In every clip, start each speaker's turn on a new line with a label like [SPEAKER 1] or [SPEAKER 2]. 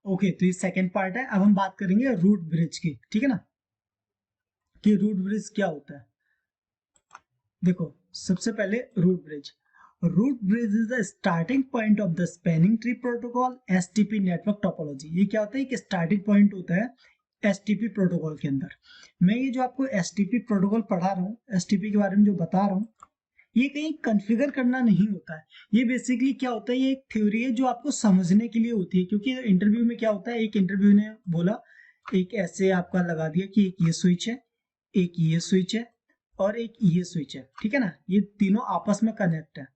[SPEAKER 1] Okay, तो ये second part है। अब हम बात करेंगे रूट ब्रिज की, ठीक है ना, कि रूट ब्रिज क्या होता है। देखो, सबसे पहले root bridge is the starting point of the spanning tree protocol STP network topology. ये क्या होता है कि स्टार्टिंग पॉइंट होता है एसटीपी प्रोटोकॉल के अंदर। मैं ये जो आपको एसटीपी प्रोटोकॉल पढ़ा रहा हूँ, एसटीपी के बारे में जो बता रहा हूँ, ये कहीं कॉन्फ़िगर करना नहीं होता है। ये बेसिकली क्या होता है, ये एक थ्योरी है जो आपको समझने के लिए होती है। क्योंकि इंटरव्यू में क्या होता है, एक इंटरव्यू ने बोला, एक ऐसे आपका लगा दिया कि एक ये स्विच है, एक ये स्विच है और एक ये स्विच है, ठीक है ना, ये तीनों आपस में कनेक्ट है।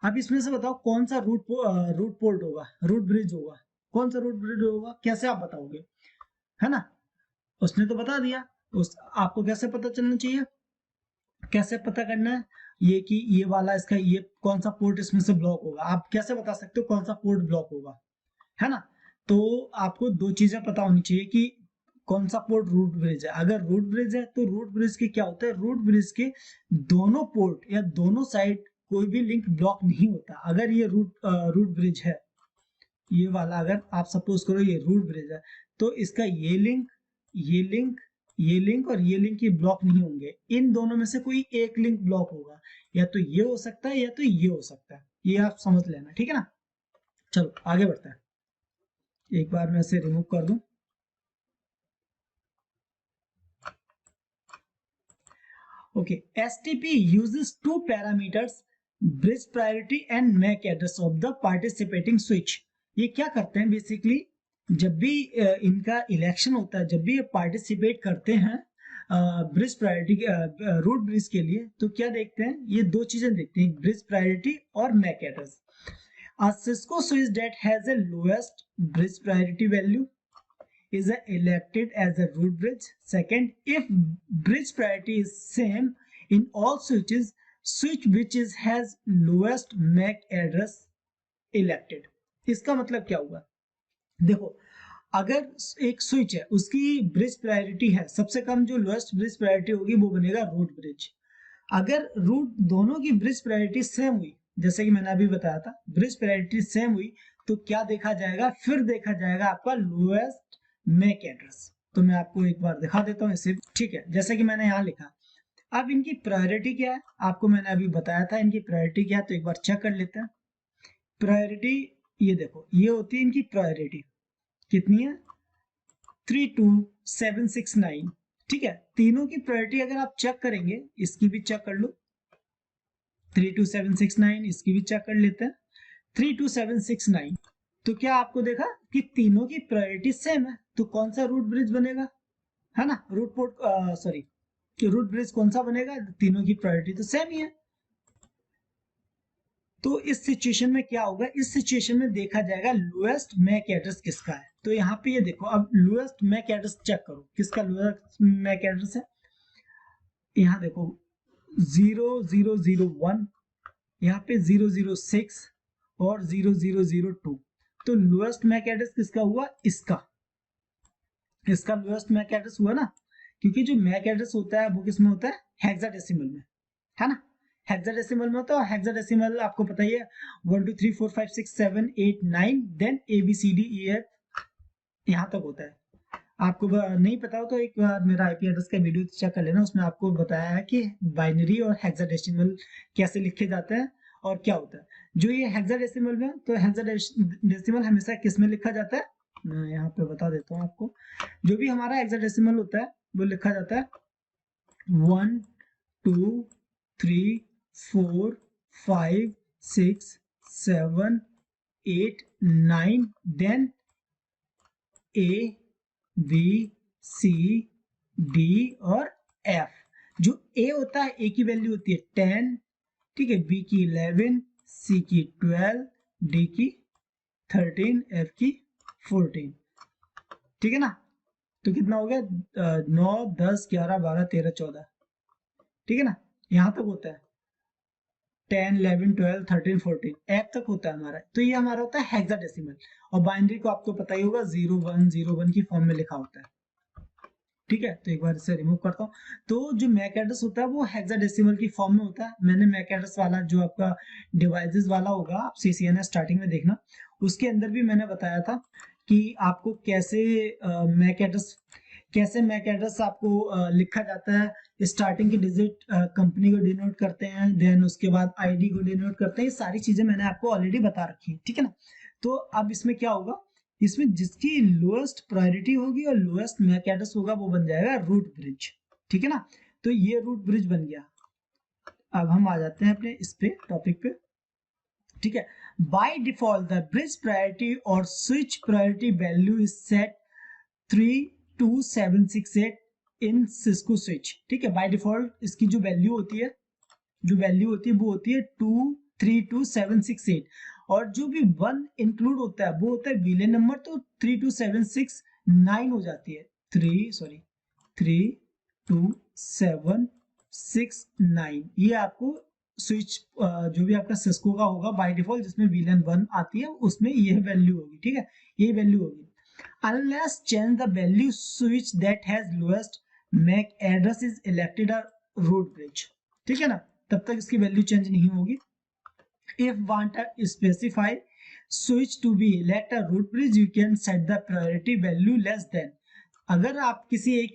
[SPEAKER 1] अब इसमें से बताओ कौन सा रूट पोर्ट होगा, रूट ब्रिज होगा, कौन सा रूट ब्रिज होगा, कैसे आप बताओगे, है ना। उसने तो बता दिया, उस आपको कैसे पता चलना चाहिए, कैसे पता करना है ये कि ये वाला इसका ये कौन सा पोर्ट इसमें से ब्लॉक होगा, आप कैसे बता सकते हो कौन सा पोर्ट ब्लॉक होगा, है ना। तो आपको दो चीजें पता होनी चाहिए कि कौन सा पोर्ट रूट ब्रिज है। अगर रूट ब्रिज है तो रूट ब्रिज के क्या होता है, रूट ब्रिज के दोनों पोर्ट या दोनों साइड कोई भी लिंक ब्लॉक नहीं होता। अगर ये रूट ब्रिज है, ये वाला अगर आप सपोज करो ये रूट ब्रिज है, तो इसका ये लिंक, ये लिंक, ये लिंक और ये लिंक ये ब्लॉक नहीं होंगे। इन दोनों में से कोई एक लिंक ब्लॉक होगा, या तो ये हो सकता है या तो ये हो सकता है। ये आप समझ लेना, ठीक है ना। चलो आगे बढ़ते हैं, एक बार मैं इसे रिमूव कर दूं। Okay, STP uses two parameters, bridge priority and MAC address of the participating switch. ये क्या करते हैं बेसिकली, जब भी इनका इलेक्शन होता है, जब भी ये पार्टिसिपेट करते हैं ब्रिज प्रायोरिटी रूट ब्रिज के लिए, तो क्या देखते हैं, ये दो चीजें देखते हैं, ब्रिज प्रायोरिटी और MAC address. A Cisco switch that has a lowest bridge priority value is elected as a root bridge. Second, if bridge priority is same in all switches, switch which is has lowest MAC address elected. इसका मतलब क्या हुआ, देखो, अगर एक switch है उसकी bridge priority है, सबसे कम जो लोएस्ट ब्रिज प्रायोरिटी होगी वो बनेगा रूट ब्रिज। अगर रूट दोनों की ब्रिज प्रायोरिटी सेम हुई, जैसे कि मैंने अभी बताया था, ब्रिज प्रायोरिटी सेम हुई, तो क्या देखा जाएगा, फिर देखा जाएगा आपका लोएस्ट मैक एड्रेस। तो मैं आपको एक बार दिखा देता हूँ इसे, ठीक है, जैसे कि मैंने यहाँ लिखा। अब इनकी प्रायोरिटी क्या है, आपको मैंने अभी बताया था इनकी प्रायोरिटी क्या है, तो एक बार चेक कर लेते हैं। प्रायोरिटी, ये देखो, ये होती है इनकी प्रायोरिटी, कितनी है, 32769, ठीक है। तीनों की प्रायोरिटी अगर आप चेक करेंगे, इसकी भी चेक कर लो, 32769, इसकी भी चेक कर लेते हैं, 32769। तो क्या आपको देखा कि तीनों की प्रायोरिटी सेम है, तो कौन सा रूट ब्रिज बनेगा, है ना, root port sorry, root bridge कौन सा बनेगा, तीनों की प्रायोरिटी तो सेम ही है। तो इस सिचुएशन में क्या होगा, इस सिचुएशन में देखा जाएगा लोएस्ट मैक एड्रेस किसका है। तो यहाँ पे ये देखो, अब लोएस्ट मैक एड्रेस चेक करो, किसका लोएस्ट मैक एड्रेस है। यहाँ देखो 0001, यहाँ पे 006 और 0002। तो लोएस्ट मैक एड्रेस किसका हुआ, इसका, इसका लोएस्ट मैक एड्रेस हुआ ना, क्योंकि जो मैक एड्रेस होता है वो किसमें होता है, हेक्साडेसिमल में, है ना। हेक्साडेसिमल में होता है, हेक्साडेसिमल आपको पता ही है, 1 2 3 4 5 6 7 8 9, देन ABCDEF यहाँ तक होता है। आपको नहीं पता हो तो एक बार मेरा आईपी एड्रेस का वीडियो चेक कर लेना, उसमें आपको बताया है कि बाइनरी और हेक्साडेसिमल कैसे लिखे जाते हैं और क्या होता है। जो ये हेक्साडेसिमल में, तो हेक्साडेसिमल हमेशा किस में लिखा जाता है, मैं यहाँ पे बता देता हूँ आपको। जो भी हमारा हेक्साडेसिमल होता है वो लिखा जाता है 1 2 3 4 5 6 7 8 9, then A B C D और F। जो A होता है, A की वैल्यू होती है 10, ठीक है, B की 11, C की 12, D की 13, F की 14, ठीक है ना। तो कितना हो गया, 9 10 11 12 13 14, ठीक है ना, यहाँ तक होता है 10 11 12 13 14 F तक होता है हमारा। तो ये हमारा होता है हेक्साडेसिमल, और बाइनरी को आपको पता ही होगा 0101 की फॉर्म में लिखा होता है, ठीक है। तो एक बार इसे रिमूव करता हूँ। तो जो मैक एड्रेस होता है वो हेक्साडेसिमल की फॉर्म में होता है। मैंने मैक एड्रेस वाला जो आपका डिवाइसेस वाला होगा, आप CCNA स्टार्टिंग में देखना, उसके अंदर भी मैंने बताया था कि आपको कैसे मैक एड्रेस आपको लिखा जाता है। स्टार्टिंग की डिजिट कंपनी को डिनोट करते हैं, देन उसके बाद आईडी को डिनोट करते हैं। ये सारी चीजें मैंने आपको ऑलरेडी बता रखी है, ठीक है ना। तो अब इसमें क्या होगा, इसमें जिसकी लोएस्ट प्रायोरिटी होगी और लोएस्ट मैक एड्रेस होगा वो बन जाएगा रूट ब्रिज, ठीक है ना। तो ये रूट ब्रिज बन गया। अब हम आ जाते हैं अपने इस पे टॉपिक पे, ठीक है। By default the bridge priority और switch priority value is set 32768 in Cisco switch, ठीक है। बाय डिफॉल्ट इसकी जो वैल्यू होती है वो होती है 232768, और जो भी 1 इंक्लूड होता है वो होता है बिलियन नंबर, तो 32769 हो जाती है। 32769 ये आपको स्विच जो भी आपका सिस्को का होगा बाय डिफॉल्ट जिसमें बिलियन 1 आती है उसमें ये वैल्यू होगी, ठीक है। ये वैल्यू होगी unless change the value switch that has lowest MAC address is elected a root bridge, ठीक है ना। तब तक इसकी वैल्यू चेंज नहीं होगी। if want to specify switch to be elect a root bridge you can set the priority value less than, अगर आप किसी एक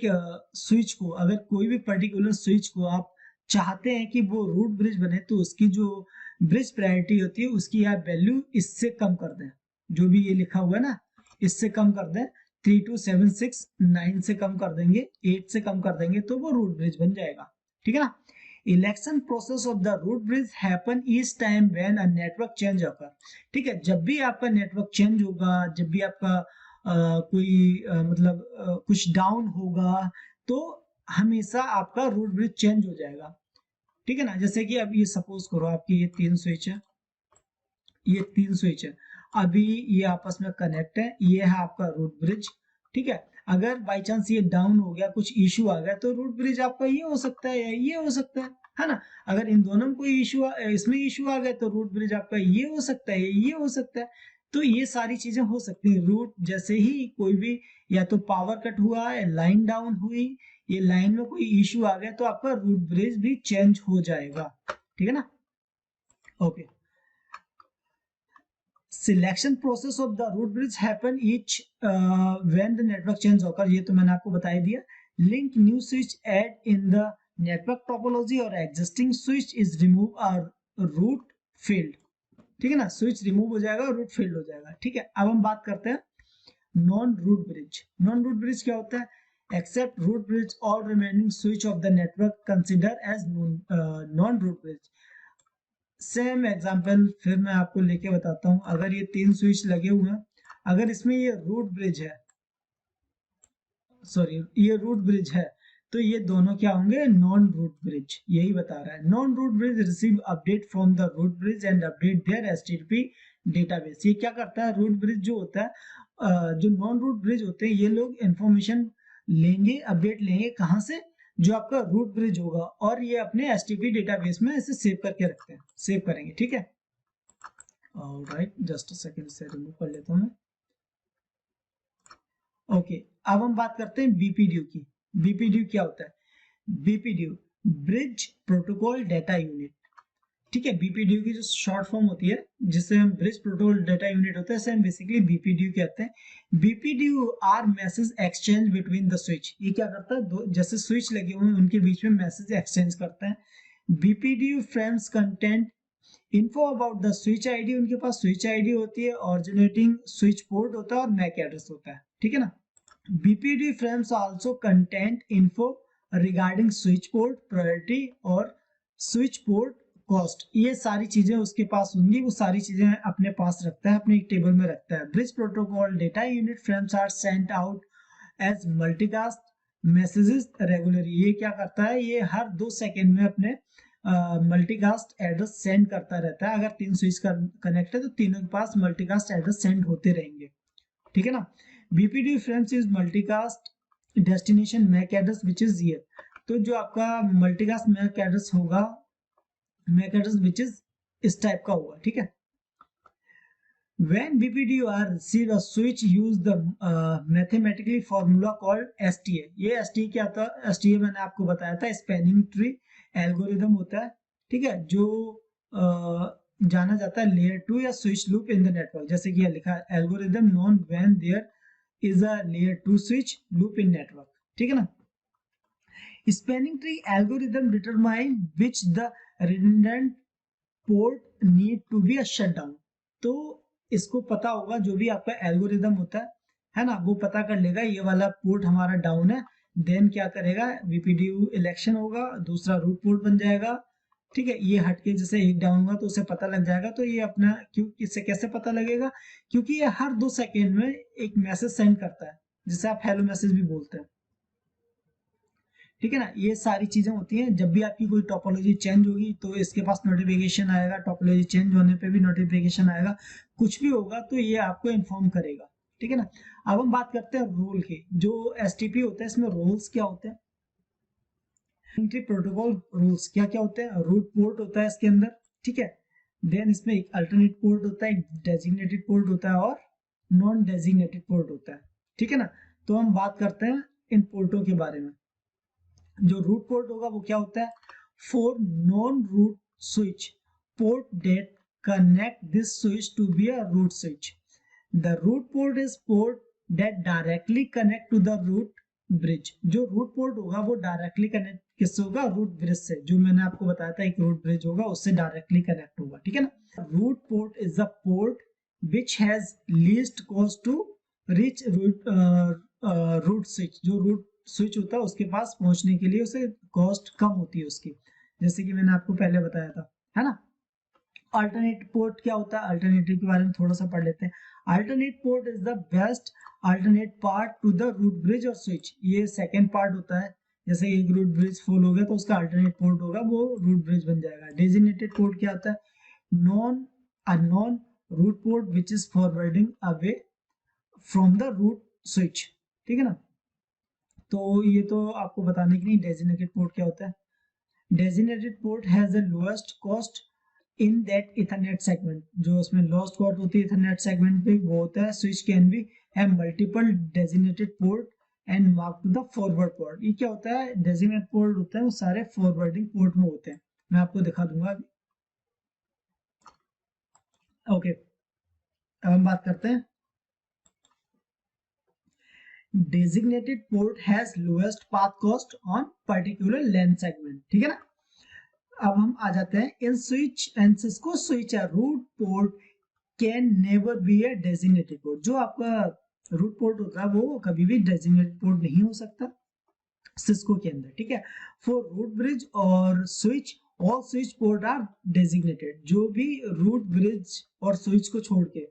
[SPEAKER 1] स्विच को, अगर कोई भी पर्टिकुलर स्विच को आप चाहते हैं कि वो रूट ब्रिज बने तो उसकी जो ब्रिज प्रायोरिटी होती है उसकी आप वैल्यू इससे कम कर दें, जो भी ये लिखा हुआ है ना इससे कम कर दें, 32769 से कम कर देंगे, 8 से कम कर देंगे तो वो रूट ब्रिज बन जाएगा, ठीक है ना। Election process of the root bridge happen each time when a network change occur, ठीक है। जब भी आपका नेटवर्क चेंज होगा, जब भी आपका कुछ डाउन होगा तो हमेशा आपका रूट ब्रिज चेंज हो जाएगा, ठीक है ना। जैसे कि अब ये सपोज करो आपकी ये तीन स्विच है, अभी ये आपस में कनेक्ट है, ये है आपका रूट ब्रिज, ठीक है। अगर बाई चांस ये डाउन हो गया, कुछ इश्यू आ गया तो रूट ब्रिज आपका ये हो सकता है या ये हो सकता है ना। अगर इन दोनों में कोई इश्यू इसमें इश्यू आ गया तो रूट ब्रिज आपका ये हो सकता है, ये हो सकता है। तो ये सारी चीजें हो सकती है रूट, जैसे ही कोई भी या तो पावर कट हुआ है, लाइन डाउन हुई, ये लाइन में कोई इश्यू आ गया तो आपका रूट ब्रिज भी चेंज हो जाएगा, ठीक है ना। Okay, selection process of the root bridge happen each when the network change होकर, ये तो मैंने आपको बता ही दिया। Link new switch add in the network topology और existing switch is remove a root field, ठीक है ना। स्विच रिमूव हो जाएगा और रूट फील्ड हो जाएगा, ठीक है। अब हम बात करते हैं non root bridge. Non root bridge क्या होता है, except root bridge all remaining switch of the network consider as non root bridge. Same example फिर मैं आपको लेके बताता हूं। अगर ये तीन स्विच लगे हुए हैं, अगर इसमें ये रूट ब्रिज है, ये रूट ब्रिज है, तो ये दोनों क्या होंगे, नॉन रूट ब्रिज। यही बता रहा है, non root bridge receive update from the root bridge and update their HTTP database. ये क्या करता है, रूट ब्रिज जो होता है, जो नॉन रूट ब्रिज होते हैं ये लोग इंफॉर्मेशन लेंगे, अपडेट लेंगे कहाँ से, जो आपका रूट ब्रिज होगा, और ये अपने एचटीटीपी डेटाबेस में इसे सेव करके रखते हैं, सेव करेंगे, ठीक है। ऑलराइट, जस्ट अ सेकंड, से रिमूव कर लेता हूं मैं। ओके, अब हम बात करते हैं बीपीडीयू की। बीपीडीयू क्या होता है, BPDU bridge protocol data unit, ठीक है। बीपीडीयू की जो शॉर्ट फॉर्म होती है जिसे हम ब्रिज प्रोटोकॉल डेटा यूनिट होता है, इसे हम बेसिकली बीपीडीयू कहते हैं। BPDU are message exchange between the switch. ये क्या करता है, दो जैसे स्विच लगे हुए हैं उनके बीच में मैसेज एक्सचेंज करता है। BPDU frames content info about the switch ID, उनके पास स्विच आईडी होती है, ऑरिजिनेटिंग स्विच पोर्ट होता है और मैक एड्रेस होता है, ठीक है ना। BPD frames also content info regarding switch port priority और switch port cost। ये सारी चीजें उसके पास होंगी, वो सारी चीजें अपने पास रखता है, अपने एक टेबल में रखता है। Bridge protocol data unit frames are sent out as multicast messages regularly. ये क्या करता है, ये हर 2 सेकेंड में अपने मल्टीकास्ट एड्रेस सेंड करता रहता है। अगर तीन स्विच का कनेक्ट है तो तीनों के पास मल्टीकास्ट एड्रेस सेंड होते रहेंगे, ठीक है ना। BPD frames is multicast destination MAC address which is here। तो जो आपका multicast MAC address होगा, MAC address which is इस टाइप का होगा, ठीक है। When BPDU receive a switch use the mathematically formula called STA। ये STA क्या था, STA मैंने आपको बताया था, स्पैनिंग ट्री एल्गोरिदम होता है, ठीक है। जो जाना जाता है लेयर 2 या switch loop in the network, जैसे कि लिखा है algorithm known when there is a layer 2 switch loop in network, ठीक है ना। Spanning tree algorithm determine which the redundant port need to be a shutdown. तो इसको पता होगा, जो भी आपका एल्गोरिदम होता है ना, वो पता कर लेगा ये वाला पोर्ट हमारा डाउन है, देन क्या करेगा, वीपीडीयू इलेक्शन होगा, दूसरा रूट पोर्ट बन जाएगा, ठीक है। ये हटके जैसे एक डाउन हुआ तो उसे पता लग जाएगा। तो ये अपना क्यों, इससे कैसे पता लगेगा, क्योंकि ये हर 2 सेकेंड में एक मैसेज सेंड करता है, जिसे आप हेलो मैसेज भी बोलते हैं, ठीक है ना। ये सारी चीजें होती हैं, जब भी आपकी कोई टोपोलॉजी चेंज होगी तो इसके पास नोटिफिकेशन आएगा, टोपोलॉजी चेंज होने पे भी नोटिफिकेशन आएगा, कुछ भी होगा तो ये आपको इन्फॉर्म करेगा, ठीक है ना। अब हम बात करते हैं रोल की। जो एसटीपी होता है इसमें रोल्स क्या होते हैं, एंट्री प्रोटोकॉल रूल्स क्या क्या होते हैं, रूट पोर्ट होता है इसके अंदर, ठीक है। देन इसमें एक अल्टरनेट पोर्ट होता है, एक डेजिग्नेटेड पोर्ट होता है और नॉन डेजिग्नेटेड पोर्ट होता है, ठीक है ना। तो हम बात करते हैं इन पोर्टों के बारे में। जो रूट पोर्ट होगा वो क्या होता है, for non root switch port that connect this switch to be a root switch. The root port is port that directly connect to the root bridge. जो रूट पोर्ट होगा वो डायरेक्टली कनेक्ट किससे होगा, रूट ब्रिज से, जो मैंने आपको बताया था एक रूट ब्रिज होगा उससे डायरेक्टली कनेक्ट होगा, ठीक है ना। Root port is the port which has least cost to reach root switch. जो रूट स्विच होता है उसके पास पहुंचने के लिए उसे कॉस्ट कम होती है उसकी, जैसे कि मैंने आपको पहले बताया था, है ना। अल्टरनेट पोर्ट क्या होता है, अल्टरनेटिव के बारे में थोड़ा सा पढ़ लेते हैं। Alternate port is the best alternate part to the root bridge और स्विच। ये सेकंड पार्ट होता है, जैसे एक रूट ब्रिज फुल हो गया तो उसका अल्टरनेट पोर्ट होगा वो रूट ब्रिज बन जाएगा। डेजिग्नेटेड पोर्ट क्या होता है, non unknown root port which is forwarding away from the root switch, ठीक है ना। तो ये तो आपको बताने की नहीं। डेजिग्नेटेड पोर्ट क्या होता है, designated port has the lowest cost in that Ethernet segment. जो उसमें लोएस्ट कॉस्ट होती है इथरनेट सेगमेंट पे वो होता है switch can be have multiple designated port and mark to the forward port. ये क्या होता है, डेजिग्नेटेड पोर्ट होता है वो सारे फॉरवर्डिंग पोर्ट में होते हैं, मैं आपको दिखा दूंगा अभी। ओके, अब हम बात करते हैं designated port has lowest path cost on particular LAN segment, ठीक है ना। अब हम आ जाते हैं इन स्विच एंड सिस्को स्विच है root port can never be a designated port. जो आपका रूट पोर्ट होता है वो कभी भी डेजिग्नेटेड पोर्ट नहीं हो सकता सिस्को के अंदर, ठीक है। फॉर रूट ब्रिज और switch all switch port are designated. जो भी रूट ब्रिज और स्विच को छोड़ के,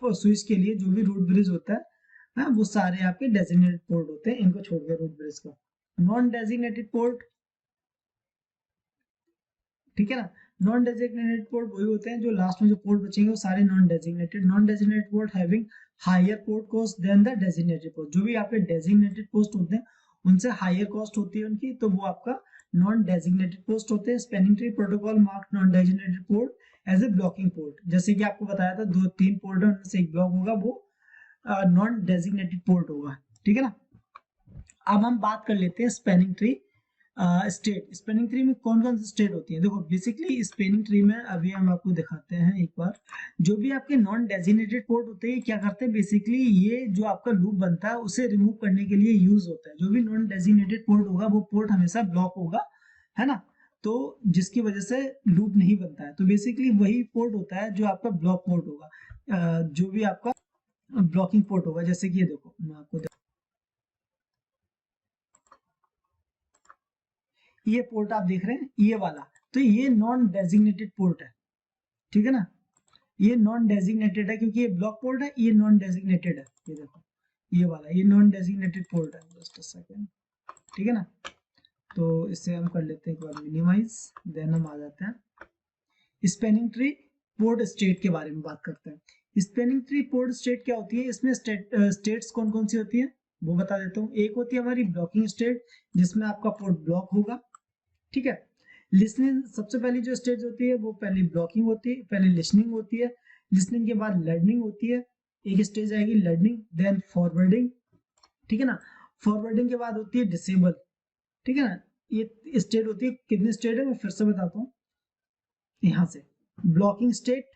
[SPEAKER 1] और स्विच के लिए जो भी रूट ब्रिज होता है, हाँ, वो सारे आपके डेजिग्नेटेड पोर्ट होते हैं, इनको छोड़कर रूट ब्रिज का। नॉन डेजिग्नेटेड पोर्ट, ठीक है ना। नॉन डेजिग्नेटेड पोर्ट वही होते हैं जो लास्ट में जो पोर्ट बचेंगे वो सारे non designated. Non designated port having higher port cost than the designated port. जो भी आपके डेजिग्नेटेड पोस्ट होते हैं उनसे हायर कॉस्ट होती है उनकी, तो वो आपका नॉन डेजिग्नेटेड पोस्ट होते हैं। Spanning tree protocol mark non designated port as a blocking port. जैसे कि आपको बताया था 2-3 पोर्ट है उनमें से एक ब्लॉक होगा, वो नॉन डेजिग्नेटेड पोर्ट होगा, ठीक है ना। अब हम बात कर लेते हैं spanning tree state. Spanning tree में कौन कौन सी स्टेट होती है, देखो बेसिकली स्पैनिंग ट्री में अभी हम आपको दिखाते हैं एक बार। जो भी आपके नॉन डेजिग्नेटेड पोर्ट होते हैं क्या करते हैं, बेसिकली ये जो आपका लूप बनता है उसे रिमूव करने के लिए यूज होता है। जो भी नॉन डेजिग्नेटेड पोर्ट होगा वो पोर्ट हमेशा ब्लॉक होगा, है ना। तो जिसकी वजह से लूप नहीं बनता है, तो बेसिकली वही पोर्ट होता है जो आपका ब्लॉक पोर्ट होगा, जो भी आपका ब्लॉकिंग पोर्ट होगा। जैसे कि ये देखो मैं आपको ये पोर्ट आप देख रहे हैं ये वाला, तो ये नॉन डेजिग्नेटेड पोर्ट है, ठीक है ना। ये नॉन डेजिग्नेटेड है क्योंकि ये ब्लॉक पोर्ट है, ये नॉन डेजिग्नेटेड है। ये देखो ये वाला ये नॉन डेजिग्नेटेड पोर्ट है। जस्ट अ सेकंड, ठीक है ना। तो इसे हम कर लेते हैं एक बार मिनिमाइज, देन हम आ जाते हैं स्पैनिंग ट्री पोर्ट स्टेट के बारे में बात करते हैं। स्पैनिंग ट्री पोर्ट स्टेट क्या होती है, इसमें स्टेट्स कौन कौन सी होती है वो बता देता हूँ। एक होती है हमारी ब्लॉकिंग स्टेट, जिसमें आपका पोर्ट ब्लॉक होगा, ठीक है। लिसनिंग सबसे पहली जो स्टेज होती है वो पहली ब्लॉकिंग होती है, पहले लिसनिंग होती है। लिसनिंग के बाद लर्निंग होती है, एक स्टेज आएगी लर्निंग, देन फॉरवर्डिंग, ठीक है ना। फॉरवर्डिंग के बाद होती है डिसेबल, ठीक है ना। ये स्टेट होती है, कितनी स्टेट है मैं फिर से बताता हूँ यहाँ से। ब्लॉकिंग स्टेट,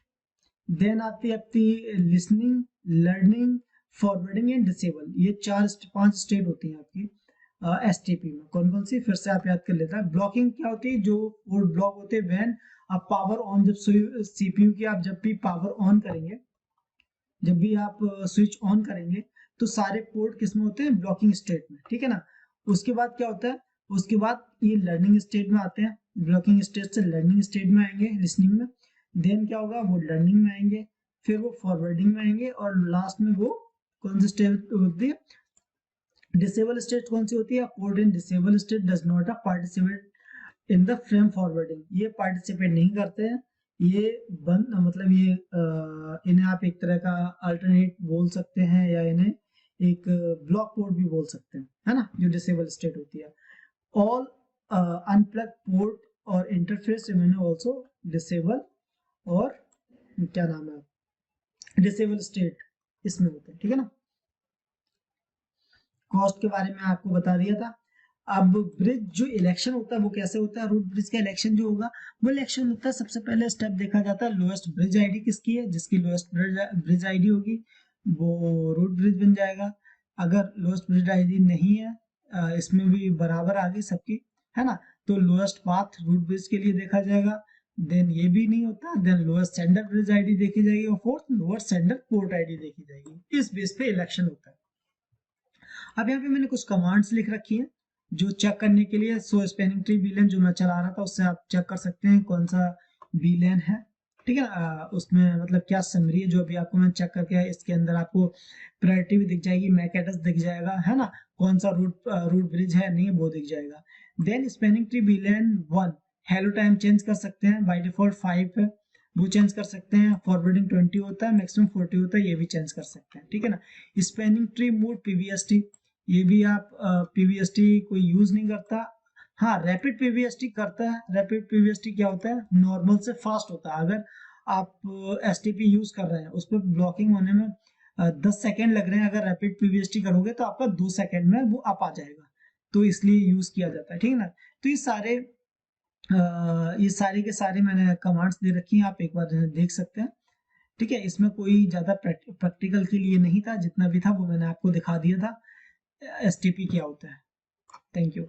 [SPEAKER 1] देन आती है आपकी listening, learning, forwarding and disable. ये 4-5 स्टेट होती हैं आपकी एसटीपी में। कौन कौन सी, फिर से आप याद कर लेता है। ब्लॉकिंग क्या होती है, जो पोर्ट ब्लॉक होते हैं व्हेन आप पावर ऑन, जब सीपीयू की आप जब भी पावर ऑन करेंगे, जब भी आप स्विच ऑन करेंगे तो सारे पोर्ट किस में होते हैं, ब्लॉकिंग स्टेट में, ठीक है ना। उसके बाद क्या होता है, उसके बाद ये लर्निंग स्टेट में आते हैं, ब्लॉकिंग स्टेट से लर्निंग स्टेट में आएंगे, लिसनिंग में। देन क्या होगा, वो लर्निंग में आएंगे, फिर वो फॉरवर्डिंग में आएंगे, और लास्ट में वो कौन सी स्टेट होती है, डिसेबल स्टेट कौन सी होती है, port in disable state does not participate in the frame forwarding. ये पार्टिसिपेट नहीं करते हैं, ये बंद, मतलब ये इन्हें आप एक तरह का अल्टरनेट बोल सकते हैं, या इन्हें एक ब्लॉक पोर्ट भी बोल सकते हैं, है ना, जो डिसेबल स्टेट होती है। ऑल अनप्लग पोर्ट और इंटरफेस रिमेन आल्सो डिसेबल, और क्या नाम है, डिसेबल स्टेट इसमें होते हैं, ठीक है ना। कॉस्ट के बारे में आपको बता दिया था। अब ब्रिज जो इलेक्शन होता है वो कैसे होता है, रूट ब्रिज का इलेक्शन जो होगा वो इलेक्शन होता है, सबसे पहले स्टेप देखा जाता है लोएस्ट ब्रिज आईडी किसकी है, जिसकी लोएस्ट ब्रिज आईडी होगी वो रूट ब्रिज बन जाएगा। अगर लोएस्ट ब्रिज आईडी नहीं है, इसमें भी बराबर आ गई सबकी, है ना, तो लोएस्ट पाथ रूट ब्रिज के लिए देखा जाएगा। देन ये भी नहीं होता, then lowest sender bridge ID देखी जाएगी, और fourth lower sender port ID देखी जाएगी। इस बेस पे इलेक्शन होता है। अब यहाँ पे मैंने कुछ कमांड्स लिख रखी है जो चेक करने के लिए, सो स्पैनिंग ट्री बीलेन जो मैं चला रहा था उससे आप चेक कर सकते हैं कौन सा बीलेन है, ठीक है ना। उसमें मतलब क्या समरी है जो अभी आपको मैं चेक करके, इसके अंदर आपको प्रायोरिटी भी दिख जाएगी, मैक एड्रेस दिख जाएगा, है ना, कौन सा रूट ब्रिज है नहीं वो दिख जाएगा। Then spanning tree VLAN 1 hello time change कर सकते हैं, बाय डिफॉल्ट 5 है वो चेंज कर सकते हैं, फॉरवर्डिंग 20 होता है, मैक्सिमम 40 होता है, ये भी चेंज कर सकते हैं, ठीक है ना। स्पैनिंग ट्री मोड पीवीएसटी, ये भी आप पीवीएसटी कोई यूज नहीं करता। हाँ, रैपिड पीवीएसटी करता है। रैपिड पीवीएसटी क्या होता है, नॉर्मल से फास्ट होता है। अगर आप एसटीपी यूज कर रहे हैं उस पर ब्लॉकिंग होने में 10 सेकेंड लग रहे हैं, अगर रैपिड पीवीएसटी करोगे तो आपका 2 सेकेंड में वो अप आ जाएगा, तो इसलिए यूज किया जाता है, ठीक है ना। तो ये सारे के सारे मैंने कमांड्स दे रखी हैं, आप एक बार देख सकते हैं, ठीक है। इसमें कोई ज्यादा प्रैक्टिकल के लिए नहीं था, जितना भी था वो मैंने आपको दिखा दिया था एसटीपी क्या होता है। Thank you.